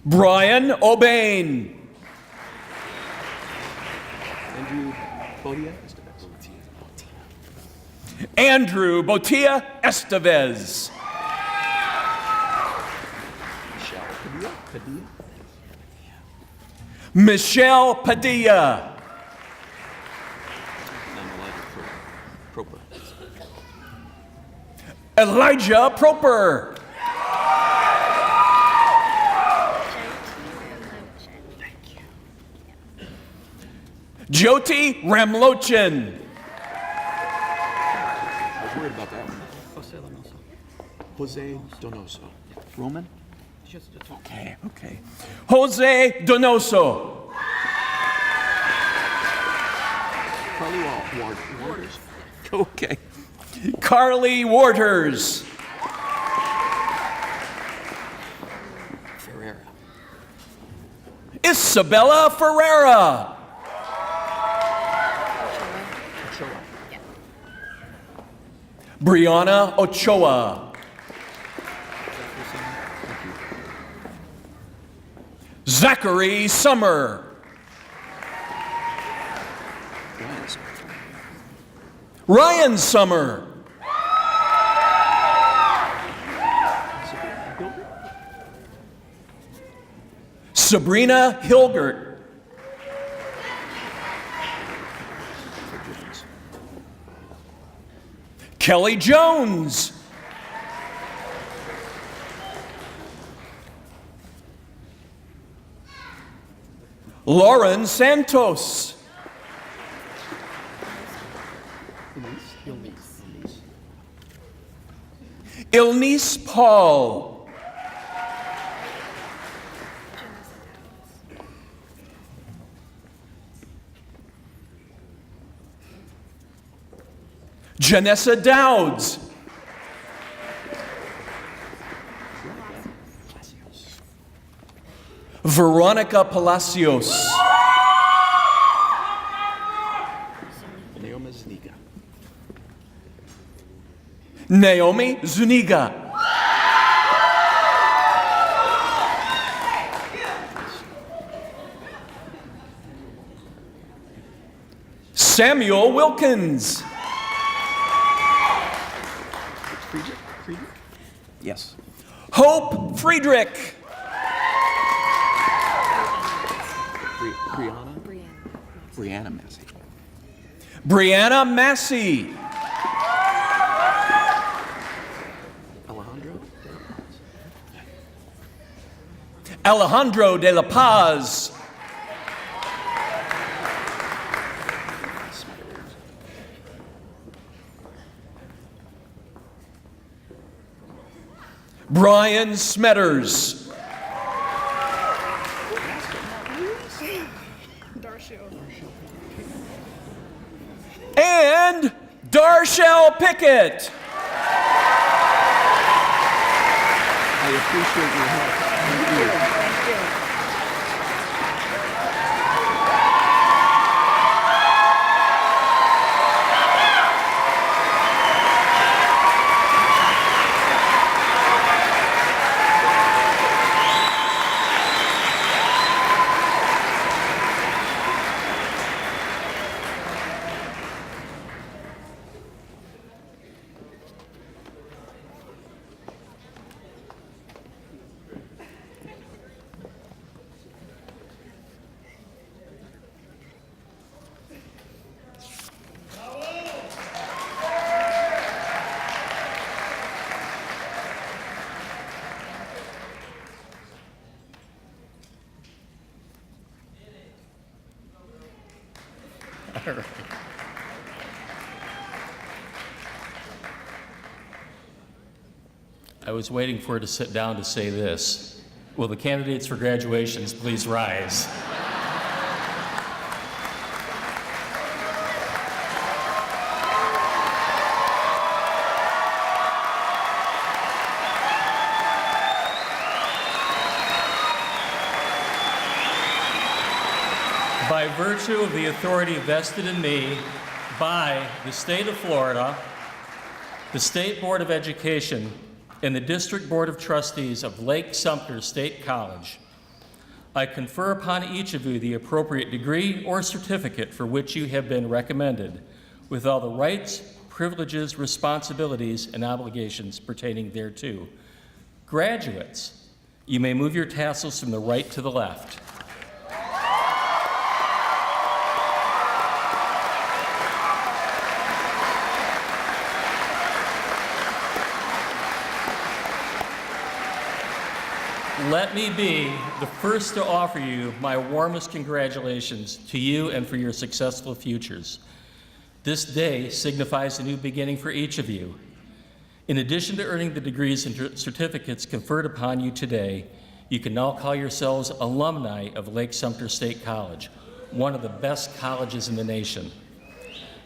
Brian O'Bain. Andrew Bodia? Andrew Botia Estevez. Michelle Padilla. Elijah Proper. Jyoti Ramlochan. I was worried about that one. Jose Donoso. Roman? Okay, okay. Jose Donoso. Carly Waters. Okay. Carly Waters. Ferreira. Isabella Ferreira. Ochoa. Brianna Ochoa. Zachary Summer. Ryan Summer. Sabrina Hilgert. Kelly Jones. Lauren Santos. Ilnice Paul. Janessa Dowds. Veronica Palacios. Naomi Zuniga. Naomi Zuniga. Samuel Wilkins. Friedrich? Yes. Hope Friedrich. Brianna Massey. Brianna Massey. Alejandro de la Paz. Brian Smetters. And Darshell Pickett. I appreciate your help. Thank you. I was waiting for her to sit down to say this. Will the candidates for graduations please rise? By virtue of the authority vested in me by the state of Florida, the State Board of Education, and the District Board of Trustees of Lake-Sumter State College, I confer upon each of you the appropriate degree or certificate for which you have been recommended, with all the rights, privileges, responsibilities, and obligations pertaining thereto. Graduates, you may move your tassels from the right to the left. Let me be the first to offer you my warmest congratulations to you and for your successful futures. This day signifies a new beginning for each of you. In addition to earning the degrees and certificates conferred upon you today, You can now call yourselves alumni of Lake-Sumter State College, one of the best colleges in the nation.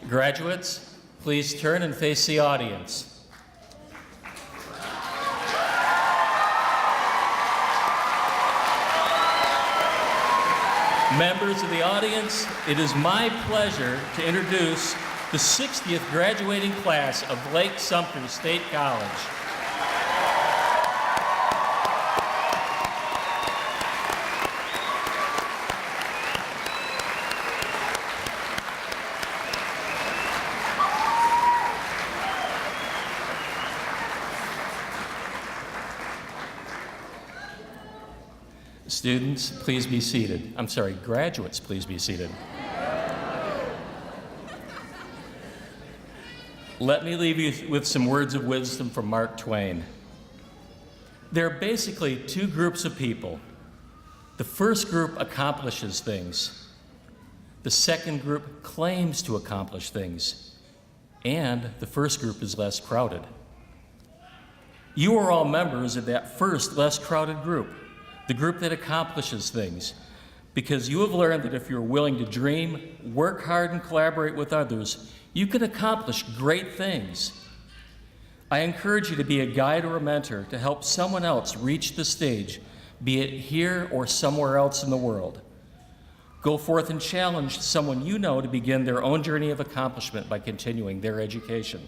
Graduates, please turn and face the audience. Members of the audience, it is my pleasure to introduce the 60th graduating class of Lake-Sumter State College. Students, please be seated. I'm sorry, graduates, please be seated. Let me leave you with some words of wisdom from Mark Twain. There are basically two groups of people. The first group accomplishes things. The second group claims to accomplish things. And the first group is less crowded. You are all members of that first, less crowded group. The group that accomplishes things, because you have learned that if you're willing to dream, work hard, and collaborate with others, you can accomplish great things. I encourage you to be a guide or a mentor to help someone else reach the stage, be it here or somewhere else in the world. Go forth and challenge someone you know to begin their own journey of accomplishment by continuing their education.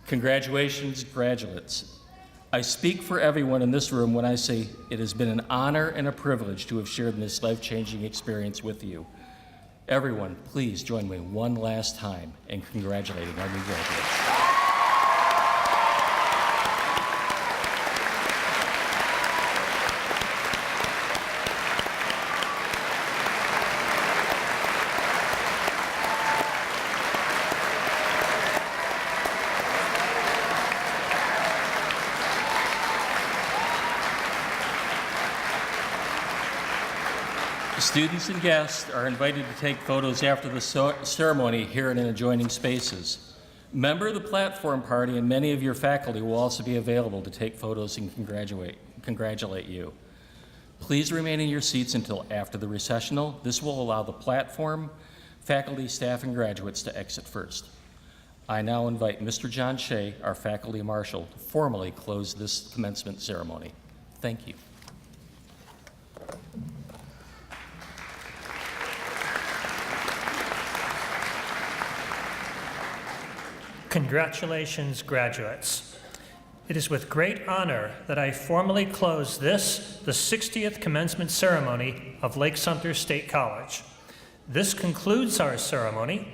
Congratulations, graduates. I speak for everyone in this room when I say it has been an honor and a privilege to have shared this life-changing experience with you. Everyone, please join me one last time in congratulating our new graduates. Students and guests are invited to take photos after the ceremony here and in adjoining spaces. Member of the platform party and many of your faculty will also be available to take photos and congratulate you. Please remain in your seats until after the recessional. This will allow the platform, faculty, staff, and graduates to exit first. I now invite Mr. John Shea, our faculty marshal, to formally close this commencement ceremony. Thank you. Congratulations, graduates. It is with great honor that I formally close this, the 60th Commencement Ceremony of Lake-Sumter State College. This concludes our ceremony.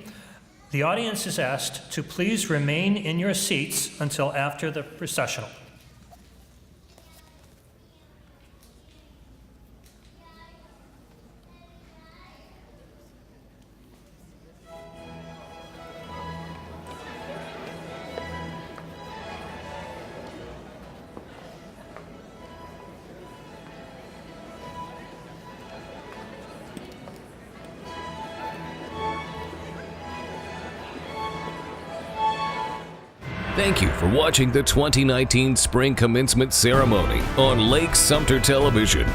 The audience is asked to please remain in your seats until after the processional. Thank you for watching the 2019 Spring Commencement Ceremony on Lake-Sumter Television.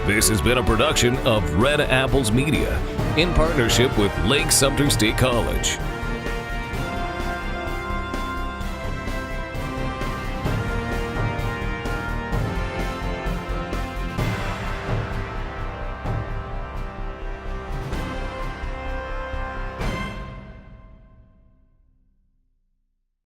This has been a production of Red Apples Media in partnership with Lake-Sumter State College.